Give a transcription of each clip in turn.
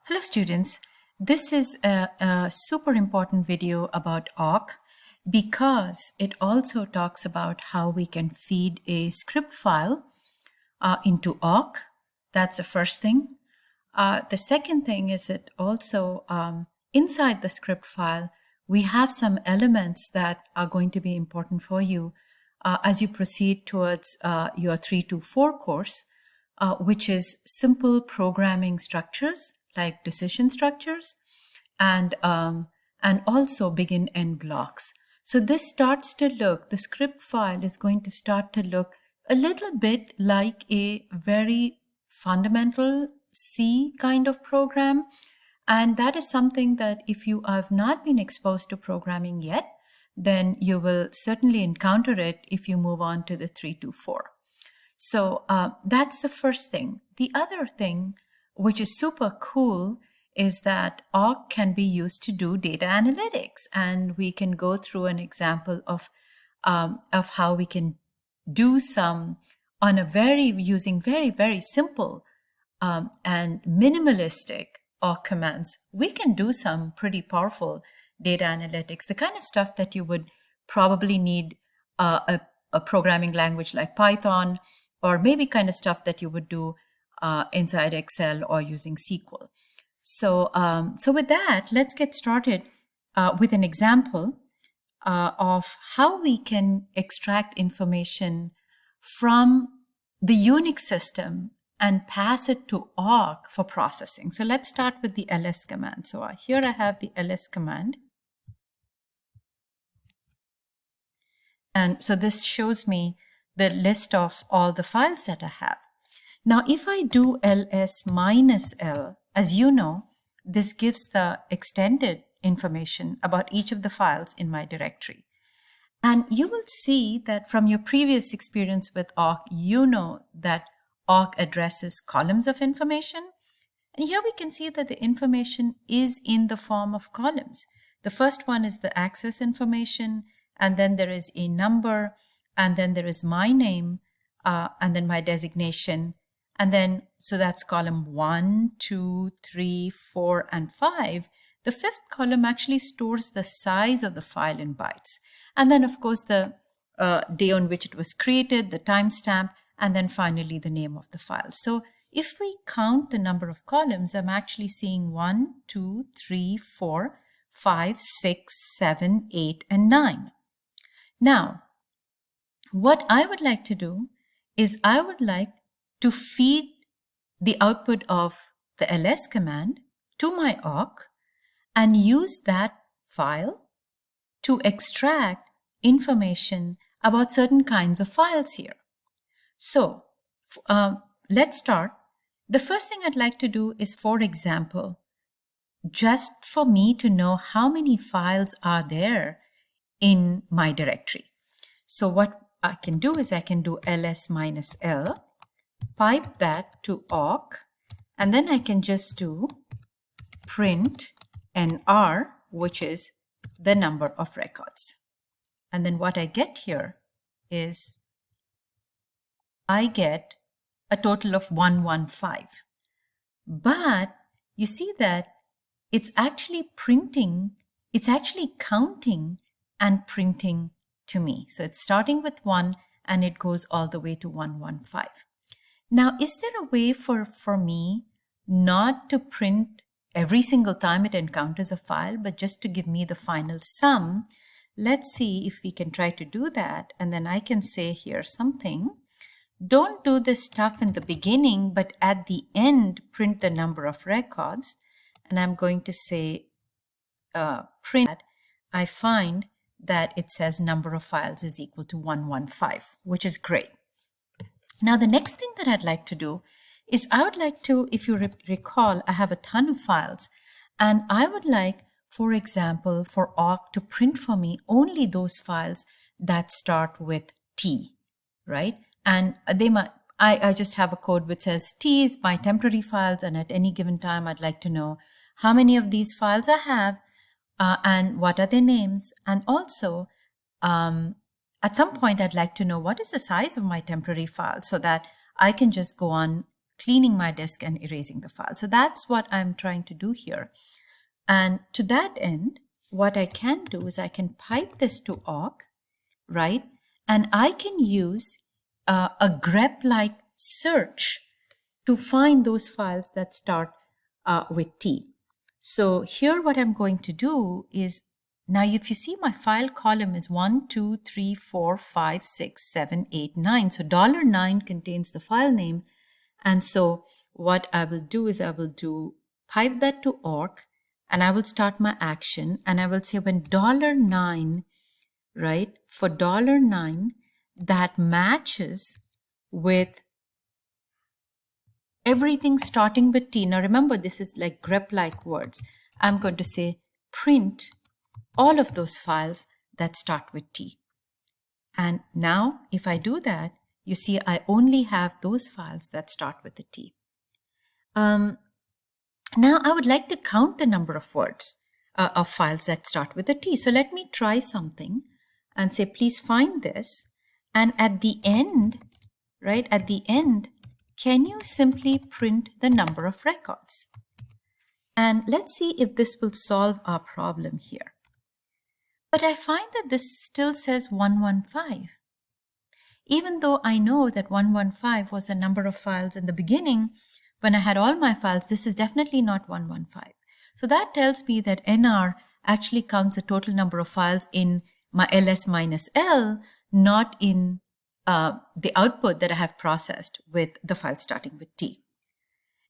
Hello students, this is a super important video about awk because it also talks about how we can feed a script file into awk. That's the first thing. The second thing is that also inside the script file, we have some elements that are going to be important for you as you proceed towards your 324 course, which is simple programming structures like decision structures and also begin end blocks. So this starts to look, the script file is going to start to look a little bit like a very fundamental C kind of program. And that is something that if you have not been exposed to programming yet, then you will certainly encounter it if you move on to the 324. So that's the first thing. The other thing, which is super cool, is that awk can be used to do data analytics. And we can go through an example of how we can do some on a using very simple and minimalistic awk commands. We can do some pretty powerful data analytics, the kind of stuff that you would probably need a programming language like Python, or maybe kind of stuff that you would do inside Excel or using SQL. So with that, let's get started with an example of how we can extract information from the Unix system and pass it to awk for processing. So let's start with the ls command. So here I have the ls command. And so this shows me the list of all the files that I have. Now, if I do ls minus l, as you know, this gives the extended information about each of the files in my directory. And you will see that from your previous experience with awk, you know that awk addresses columns of information. And here we can see that the information is in the form of columns. The first one is the access information, and then there is a number, and then there is my name, and then my designation. And then, so that's column 1, 2, 3, 4, and 5. The fifth column actually stores the size of the file in bytes. And then, of course, the day on which it was created, the timestamp, and then finally the name of the file. So if we count the number of columns, I'm actually seeing 1, 2, 3, 4, 5, 6, 7, 8, and 9. Now, what I would like to do is I would like to feed the output of the ls command to my awk and use that file to extract information about certain kinds of files here. So let's start. The first thing I'd like to do is, for example, just for me to know how many files are there in my directory. So what I can do is I can do ls minus l, pipe that to awk, and then I can just do print nr, which is the number of records. And then what I get here is I get a total of 115. But you see that it's actually printing, it's actually counting and printing to me. So it's starting with 1 and it goes all the way to 115. Now, is there a way for me not to print every single time it encounters a file, but just to give me the final sum? Let's see if we can try to do that. And then I can say here something. Don't do this stuff in the beginning, but at the end, print the number of records. And I'm going to say print. I find that it says number of files is equal to 115, which is great. Now, the next thing that I'd like to do is I would like to, if you recall, I have a ton of files, and I would like, for example, for awk to print for me only those files that start with T, right? And they might, I just have a code which says T is my temporary files, and at any given time, I'd like to know how many of these files I have and what are their names. And also, at some point, I'd like to know what is the size of my temporary file so that I can just go on cleaning my disk and erasing the file. So that's what I'm trying to do here. And to that end, what I can do is I can pipe this to awk, right? And I can use a grep-like search to find those files that start with T. So here what I'm going to do is, now if you see my file column is 1, 2, 3, 4, 5, 6, 7, 8, 9. So $9 contains the file name. And so what I will do is I will do pipe that to awk, and I will start my action, and I will say when $9, right, for $9 that matches with everything starting with T. Now remember, this is like grep-like words. I'm going to say print all of those files that start with T. And now if I do that, you see I only have those files that start with the T. Now I would like to count the number of words of files that start with a T. So let me try something and say, please find this. And at the end, right, at the end, can you simply print the number of records? And let's see if this will solve our problem here. But I find that this still says 115. Even though I know that 115 was a number of files in the beginning, when I had all my files, this is definitely not 115. So that tells me that NR actually counts the total number of files in my ls minus L, not in the output that I have processed with the file starting with T.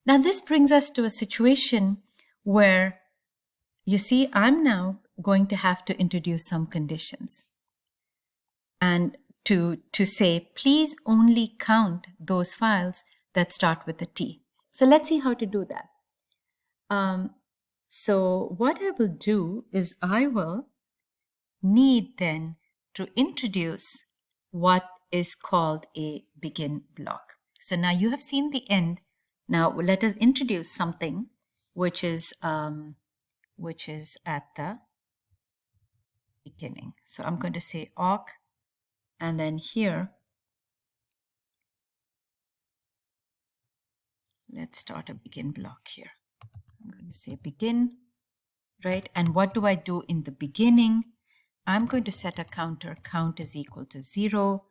Now this brings us to a situation where, you see, I'm now going to have to introduce some conditions. And to say, please only count those files that start with a T. So let's see how to do that. So what I will do is I will need then to introduce what is called a begin block. So now you have seen the end. Now let us introduce something which is at the beginning. So I'm going to say awk, and then here let's start a begin block here. I'm going to say begin, right? And what do I do in the beginning? I'm going to set a counter. Count is equal to 0,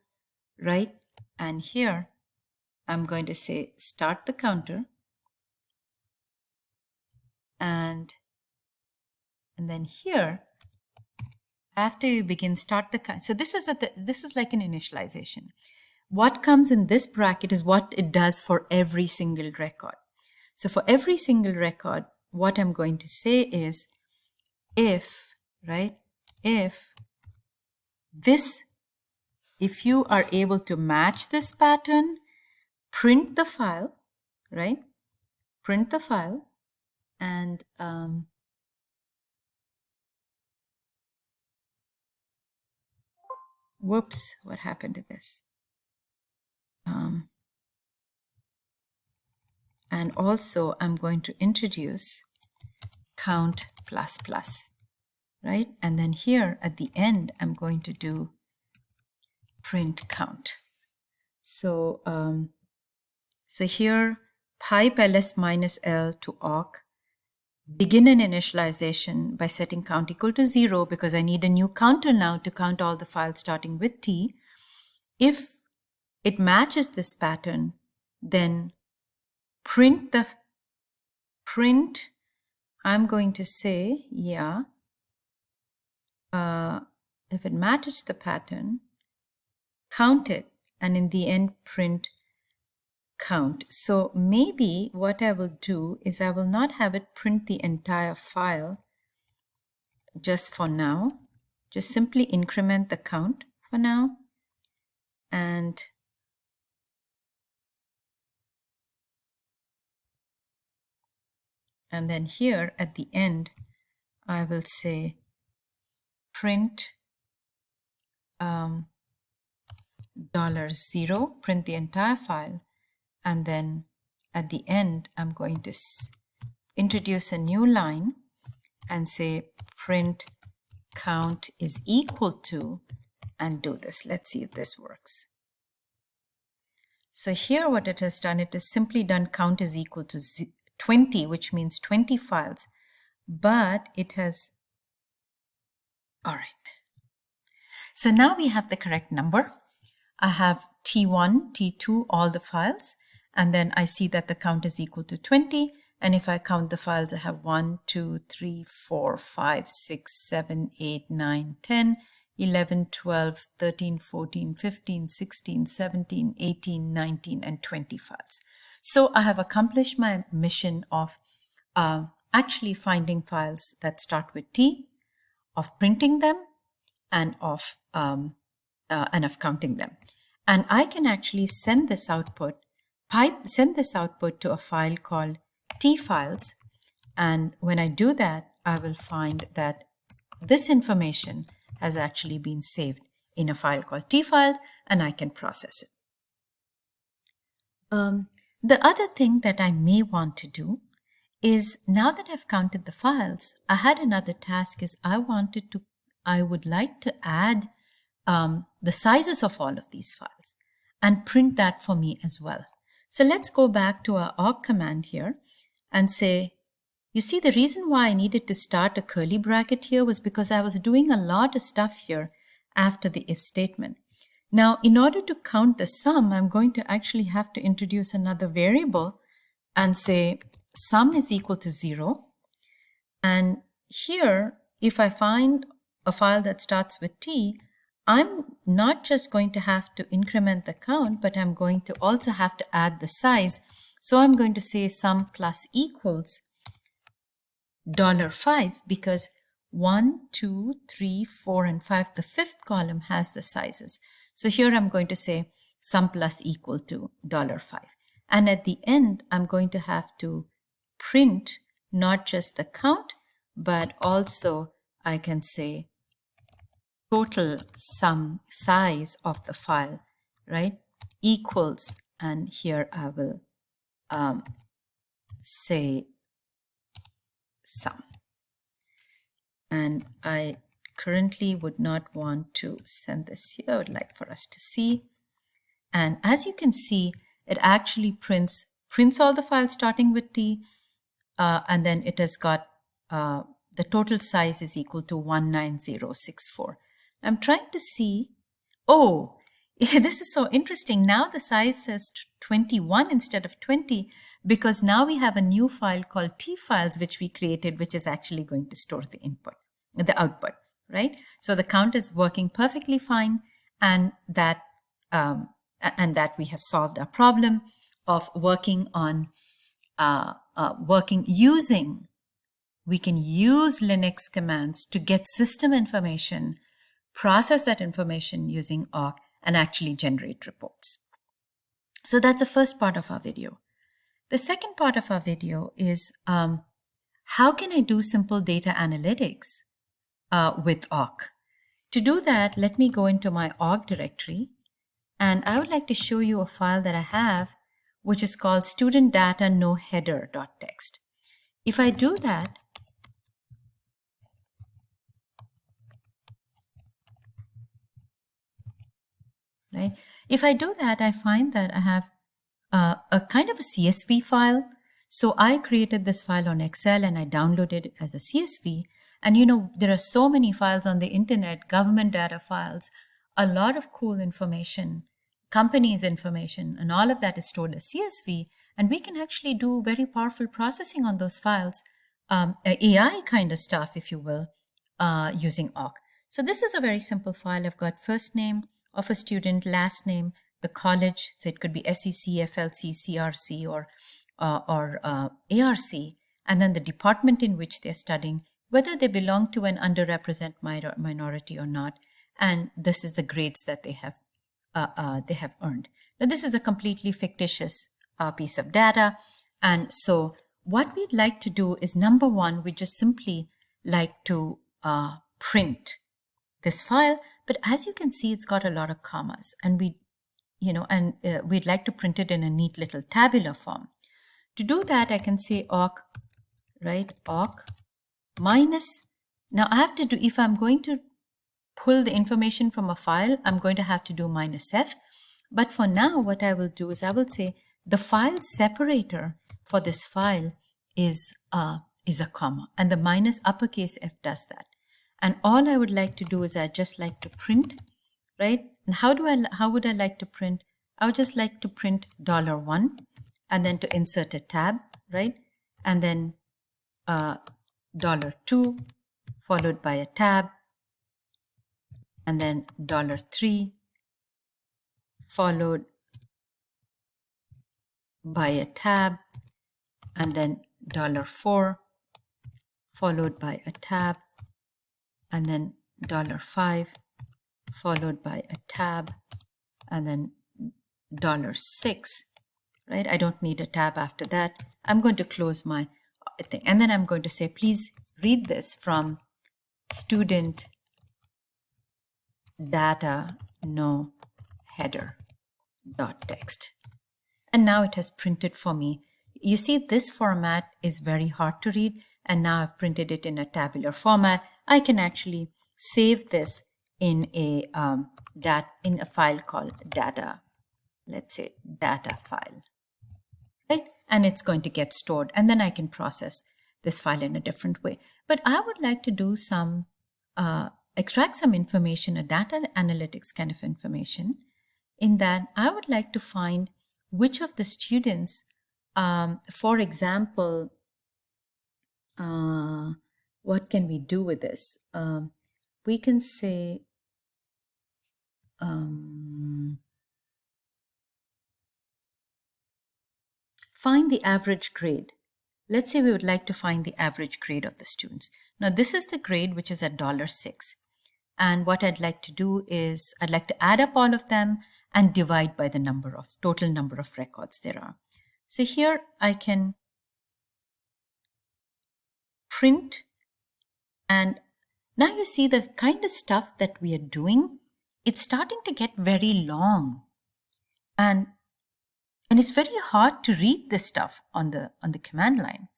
right? And here I'm going to say start the counter, and then here after you begin, start the count. So this is like an initialization. What comes in this bracket is what it does for every single record. So for every single record, what I'm going to say is if, right, if you are able to match this pattern, print the file, right? Print the file, and whoops, what happened to this? And also I'm going to introduce count plus plus, right? And then here at the end, I'm going to do print count. So, so here pipe ls minus L to awk, begin an initialization by setting count equal to 0 because I need a new counter now to count all the files starting with T. If it matches this pattern, then I'm going to say, yeah, if it matches the pattern, count it, and in the end print count. So maybe what I will do is I will not have it print the entire file just for now. Just simply increment the count for now. And then here at the end, I will say print $0, print the entire file. And then at the end, I'm going to introduce a new line and say print count is equal to, and do this. Let's see if this works. So here what it has done, it has simply done count is equal to 20, which means 20 files. But it has, all right. So now we have the correct number. I have T1, T2, all the files. And then I see that the count is equal to 20. And if I count the files, I have 1, 2, 3, 4, 5, 6, 7, 8, 9, 10, 11, 12, 13, 14, 15, 16, 17, 18, 19, and 20 files. So I have accomplished my mission of actually finding files that start with T, of printing them, and of counting them. And I can actually send this output to a file called tfiles. And when I do that, I will find that this information has actually been saved in a file called tfiles, and I can process it. The other thing that I may want to do is, now that I've counted the files, I had another task is I would like to add the sizes of all of these files and print that for me as well. So let's go back to our awk command here and say, you see, the reason why I needed to start a curly bracket here was because I was doing a lot of stuff here after the if statement. Now, in order to count the sum, I'm going to actually have to introduce another variable and say sum is equal to 0. And here, if I find a file that starts with T, I'm not just going to have to increment the count, but I'm going to also have to add the size. So I'm going to say sum plus equals $5, because 1, 2, 3, 4, and 5, the fifth column has the sizes. So here I'm going to say sum plus equal to $5. And at the end, I'm going to have to print not just the count, but also I can say total sum size of the file, right, equals, and here I will say sum. And I currently would not want to send this here. I would like for us to see. And as you can see, it actually prints all the files starting with T, and then it has got the total size is equal to 19064. I'm trying to see, oh, this is so interesting. Now the size says 21 instead of 20, because now we have a new file called tfiles, which we created, which is actually going to store the output, right? So the count is working perfectly fine, and that we have solved our problem of working on we can use Linux commands to get system information, process that information using awk, and actually generate reports. So that's the first part of our video. The second part of our video is how can I do simple data analytics with awk? To do that, let me go into my awk directory, and I would like to show you a file that I have, which is called student data no header.txt. If I do that, right? If I do that, I find that I have a kind of a CSV file. So I created this file on Excel and I downloaded it as a CSV. And you know, there are so many files on the internet, government data files, a lot of cool information, companies information, and all of that is stored as CSV. And we can actually do very powerful processing on those files, AI kind of stuff, if you will, using awk. So this is a very simple file. I've got first name of a student, last name, the college, so it could be SEC, FLC, CRC, or ARC, and then the department in which they're studying, whether they belong to an underrepresented minority or not, and this is the grades that they have earned. Now, this is a completely fictitious piece of data, and so what we'd like to do is, number one, we just simply like to print this file, but as you can see, it's got a lot of commas, and we'd like to print it in a neat little tabular form. To do that, I can say awk, right? Awk minus. Now I have to do, if I'm going to pull the information from a file, I'm going to have to do -f, But for now, what I will do is I will say the file separator for this file is a comma, and the minus uppercase F does that. And all I would like to do is I'd just like to print, right? And how would I like to print? I would just like to print $1 and then to insert a tab, right? And then $2 followed by a tab, and then $3 followed by a tab, and then $4 followed by a tab, and then $5 followed by a tab, and then $6, right? I don't need a tab after that. I'm going to close my thing, and then I'm going to say, please read this from student data no header dot text. And now it has printed for me. You see, this format is very hard to read, and now I've printed it in a tabular format. I can actually save this in a file called data. Let's say data file, right? And it's going to get stored, and then I can process this file in a different way. But I would like to do some extract some information, a data analytics kind of information, in that I would like to find which of the students, for example, what can we do with this? We can say, find the average grade. Let's say we would like to find the average grade of the students. Now, this is the grade, which is at $6. And what I'd like to do is I'd like to add up all of them and divide by the total number of records there are. So here I can print, and now you see the kind of stuff that we are doing, it's starting to get very long. And it's very hard to read this stuff on the command line.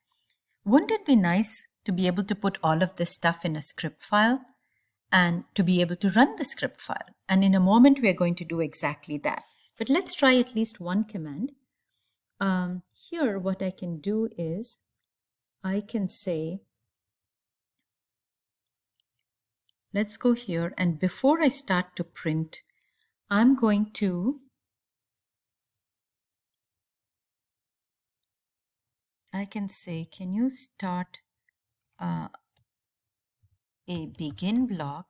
Wouldn't it be nice to be able to put all of this stuff in a script file and to be able to run the script file? And in a moment, we are going to do exactly that. But let's try at least one command. Here, what I can do is I can say, let's go here, and before I start to print, I'm going to I can say, can you start a begin block?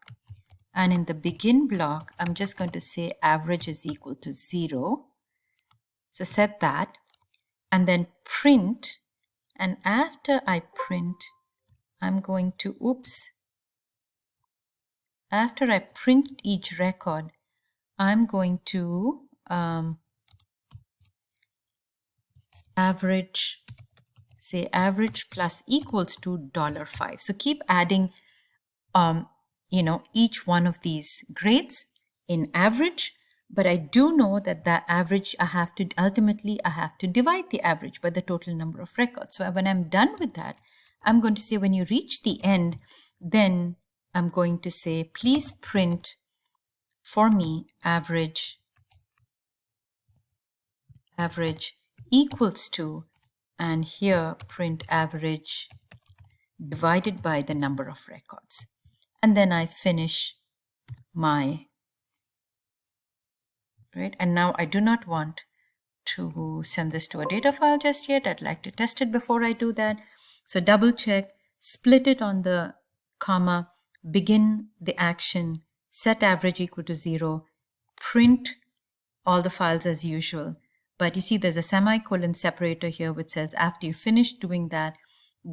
And in the begin block, I'm just going to say average is equal to 0. So set that, and then print. And after I print, I'm going to, after I print each record, I'm going to average, say average plus equals to $5. So keep adding, each one of these grades in average, but I do know that the average I have to divide the average by the total number of records. So when I'm done with that, I'm going to say when you reach the end, then I'm going to say, please print for me average equals to, and here print average divided by the number of records. And then I finish my, right? And now I do not want to send this to a data file just yet. I'd like to test it before I do that. So double check, split it on the comma, begin the action, set average equal to 0, print all the files as usual. But you see there's a semicolon separator here which says after you finish doing that,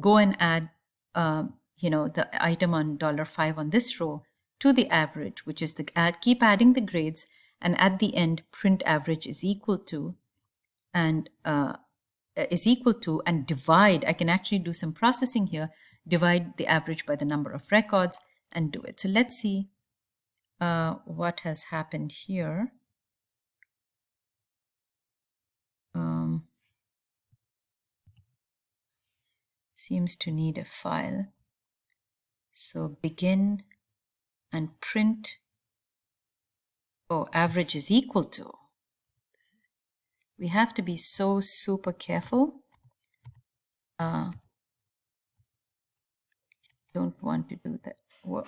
go and add the item on $5 on this row to the average, which is keep adding the grades, and at the end print average is equal to, and divide. I can actually do some processing here, divide the average by the number of records and do it. So let's see what has happened here. Seems to need a file. So begin and print, average is equal to, we have to be so super careful. Don't want to do that. Whoa.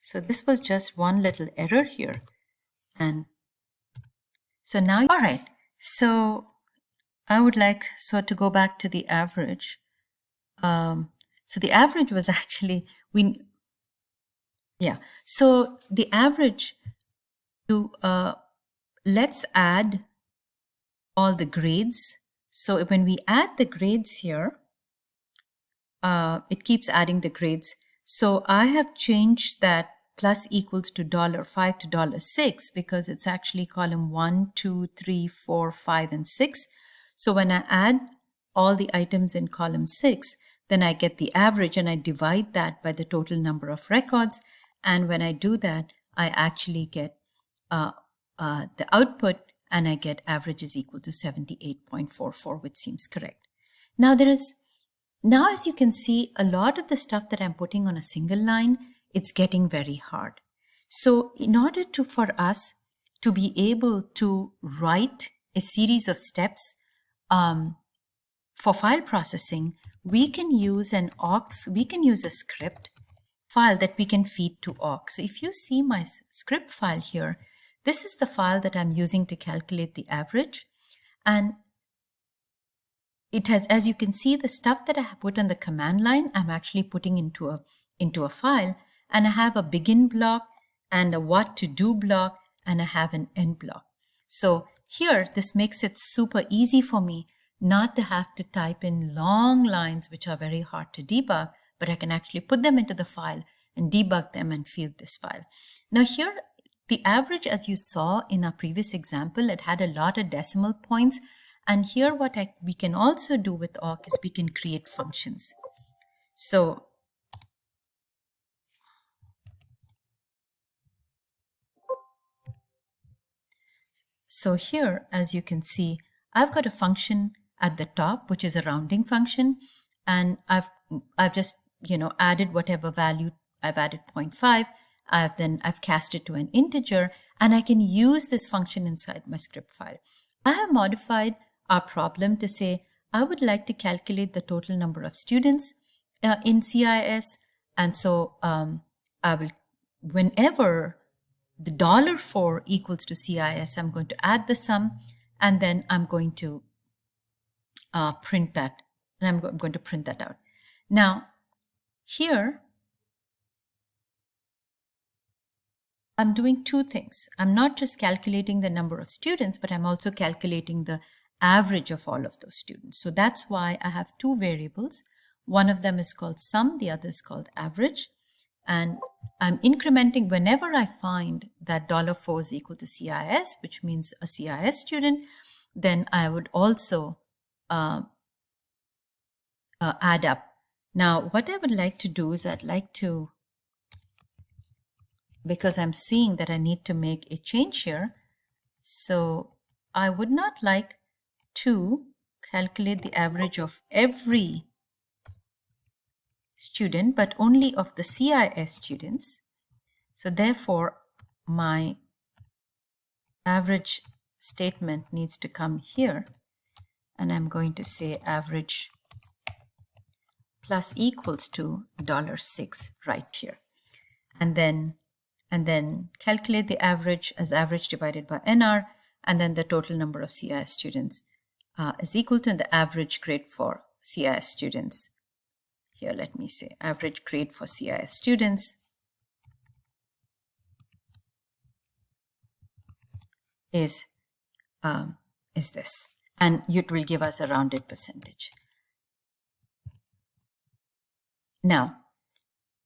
So this was just one little error here. And so now, all right. So I would like, so to go back to the average. So the average was actually, so the average to, let's add all the grades. So when we add the grades here, it keeps adding the grades. So I have changed that plus equals to $5 to $6 because it's actually column 1, 2, 3, 4, 5, and 6. So when I add all the items in column 6, then I get the average and I divide that by the total number of records. And when I do that, I actually get the output, and I get average is equal to 78.44, which seems correct. Now as you can see, a lot of the stuff that I'm putting on a single line, it's getting very hard. So in order for us to be able to write a series of steps for file processing, we can use a script file that we can feed to awk. So if you see my script file here, this is the file that I'm using to calculate the average. And it has, as you can see, the stuff that I have put on the command line, I'm actually putting into a file. And I have a begin block and a what to do block, and I have an end block. So here, this makes it super easy for me not to have to type in long lines, which are very hard to debug, but I can actually put them into the file and debug them and feed this file. Now here, the average, as you saw in our previous example, it had a lot of decimal points. And here what we can also do with awk is we can create functions. So here, as you can see, I've got a function at the top, which is a rounding function. And I've just, added whatever value. I've added 0.5. I've cast it to an integer, and I can use this function inside my script file. I have modified our problem to say, I would like to calculate the total number of students in CIS. And so I will, whenever the $4 equals to CIS, I'm going to add the sum, and then I'm going to print that. And I'm going to print that out. Now, here, I'm doing two things. I'm not just calculating the number of students, but I'm also calculating the average of all of those students. So that's why I have two variables. One of them is called sum, the other is called average. And I'm incrementing whenever I find that $4 is equal to CIS, which means a CIS student, then I would also add up. Now, what I would like to do is I'd like to, because I'm seeing that I need to make a change here. So I would not like to calculate the average of every student, but only of the CIS students. So therefore, my average statement needs to come here. And I'm going to say average plus equals to $6 right here. And then calculate the average as average divided by NR, and then the total number of CIS students is equal to the average grade for CIS students. Here, let me say average grade for CIS students is this, and it will give us a rounded percentage. Now,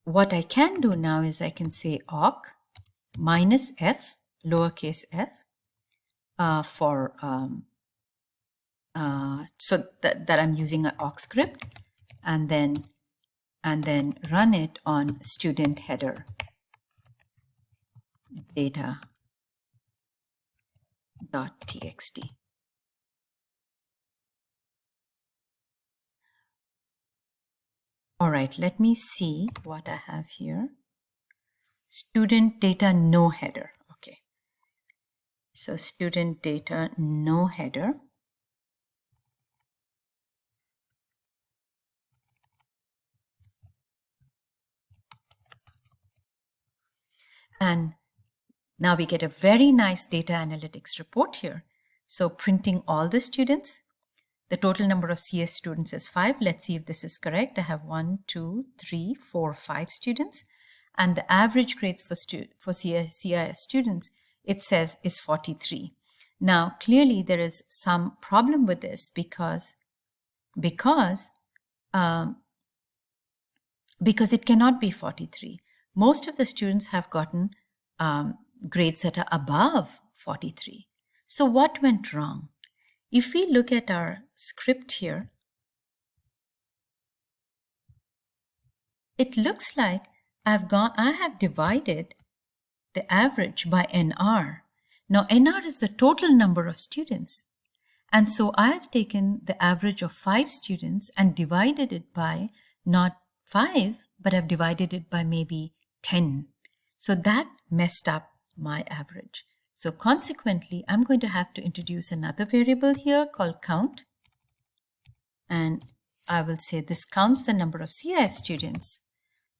what I can do now is I can say awk minus f, lowercase f, so that I'm using an awk script, and then run it on student header data.txt. All right, let me see what I have here. Student data no header. Okay. So student data, no header. And now we get a very nice data analytics report here. So printing all the students, the total number of CS students is 5. Let's see if this is correct. I have 1, 2, 3, 4, 5 students. And the average grades for CIS students, it says, is 43. Now, clearly there is some problem with this because it cannot be 43. Most of the students have gotten grades that are above 43. So what went wrong? If we look at our script here, it looks like I have divided the average by NR. Now NR is the total number of students. And so I have taken the average of 5 students and divided it by not 5, but I've divided it by maybe 10. So that messed up my average. So consequently, I'm going to have to introduce another variable here called count. And I will say this counts the number of CIS students.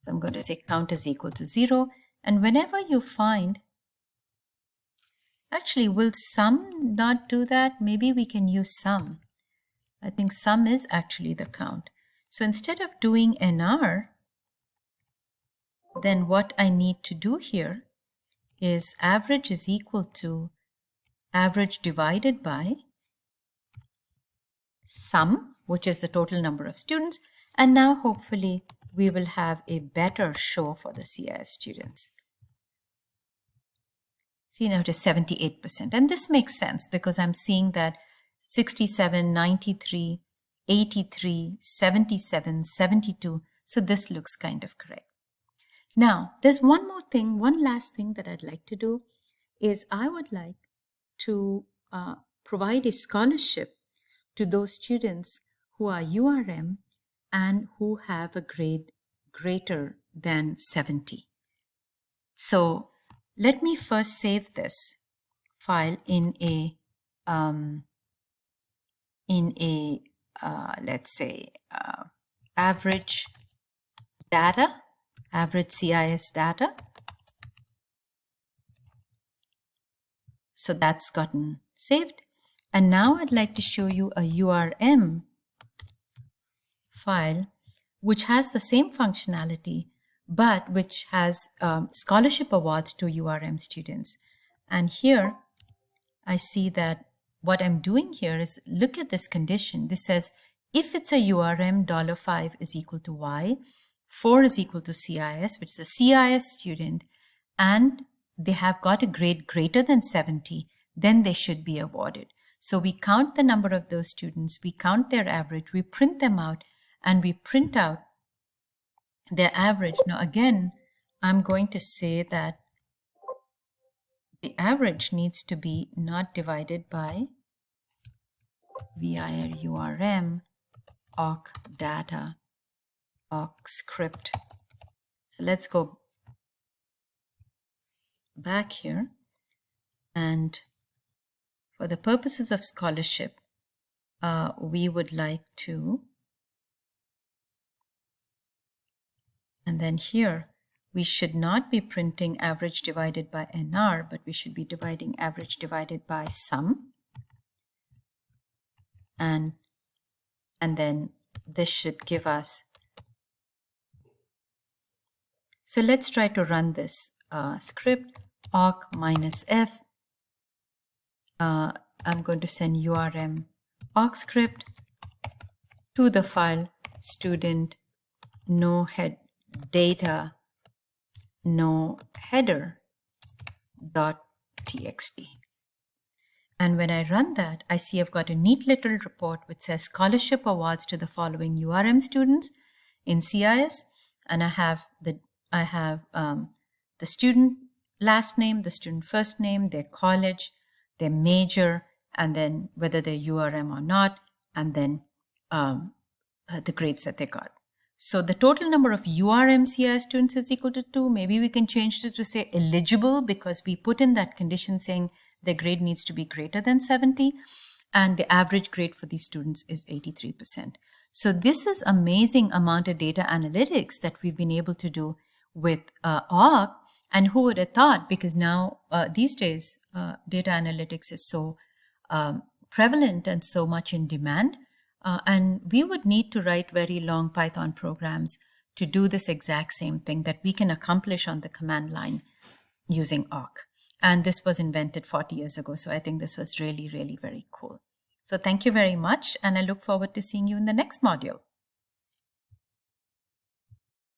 So I'm going to say count is equal to 0. And whenever you find, actually, will sum not do that? Maybe we can use sum. I think sum is actually the count. So instead of doing NR, then what I need to do here is average is equal to average divided by sum, which is the total number of students. And now hopefully we will have a better show for the CIS students. See, now it is 78%. And this makes sense because I'm seeing that 67, 93, 83, 77, 72. So this looks kind of correct. Now, there's one more thing, one last thing that I'd like to do is I would like to provide a scholarship to those students who are URM and who have a grade greater than 70. So let me first save this file in a let's say average data, average CIS data. So that's gotten saved. And now I'd like to show you a URM file which has the same functionality but which has scholarship awards to URM students. And here I see that what I'm doing here is look at this condition. This says if it's a URM, $5 is equal to Y, 4 is equal to CIS, which is a CIS student, and they have got a grade greater than 70, then they should be awarded. So we count the number of those students, we count their average, we print them out, and we print out their average. Now again, I'm going to say that the average needs to be not divided by vir URM awk data awk script. So let's go back here, and for the purposes of scholarship, we would like to, and then here we should not be printing average divided by NR, but we should be dividing average divided by sum. And then this should give us. So let's try to run this script awk -f. I'm going to send URM awk script to the file student no head data no header .txt. And when I run that, I see I've got a neat little report which says scholarship awards to the following URM students in CIS, and I have the student last name, the student first name, their college, their major, and then whether they're URM or not, and then the grades that they got. So the total number of URM CIS students is equal to 2. Maybe we can change this to say eligible because we put in that condition saying their grade needs to be greater than 70, and the average grade for these students is 83%. So this is amazing amount of data analytics that we've been able to do with AUK. And who would have thought, because now these days data analytics is so prevalent and so much in demand, and we would need to write very long Python programs to do this exact same thing that we can accomplish on the command line using AUK. And this was invented 40 years ago. So I think this was really, really very cool. So thank you very much. And I look forward to seeing you in the next module.